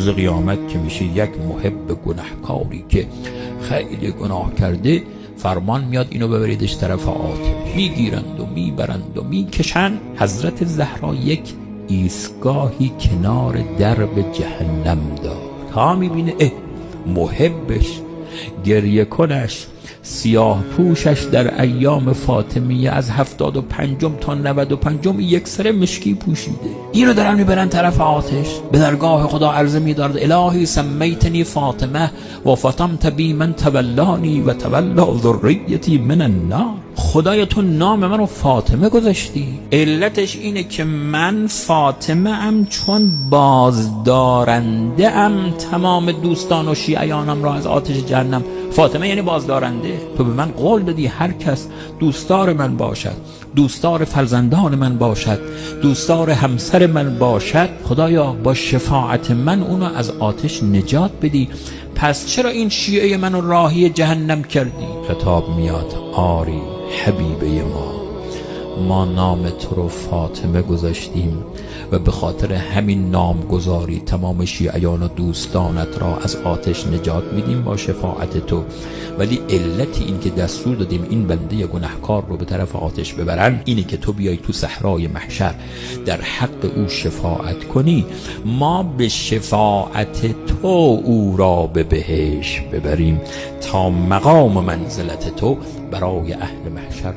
روز قیامت که میشه یک محب گناهکاری که خیلی گناه کرده، فرمان میاد اینو ببریدش طرف آتش، میگیرند و میبرند و میکشند. حضرت زهرا یک ایستگاهی کنار درب جهنم داد تا میبینه محبش، گریه کنش، سیاه پوشش در ایام فاطمیه از 75 تا 95 یک سر مشکی پوشیده، اینو دارن میبرن طرف آتش. به درگاه خدا عرضه میدارد الهی سمیتنی فاطمه و فاطمت بی من تولانی و تولا ذریتی من النار. خدایا تو نام منو فاطمه گذاشتی، علتش اینه که من فاطمه ام چون بازدارنده ام تمام دوستان و شیعیانم را از آتش جهنم. فاطمه یعنی بازدارنده. تو به من قول دادی هر کس دوستدار من باشد، دوستدار فرزندان من باشد، دوستدار همسر من باشد، خدایا با شفاعت من اونو از آتش نجات بدی. پس چرا این شیعه منو راهی جهنم کردی؟ خطاب میاد آری حبیبه ما نام تو رو فاطمه گذاشتیم و به خاطر همین نامگذاری تمام شیعیان و دوستانت را از آتش نجات میدیم با شفاعت تو. ولی علت این که دستور دادیم این بنده گناهکار رو به طرف آتش ببرن اینه که تو بیای تو صحرای محشر در حق او شفاعت کنی، ما به شفاعت تو او را به بهشت ببریم تا مقام منزلت تو برای اهل محشر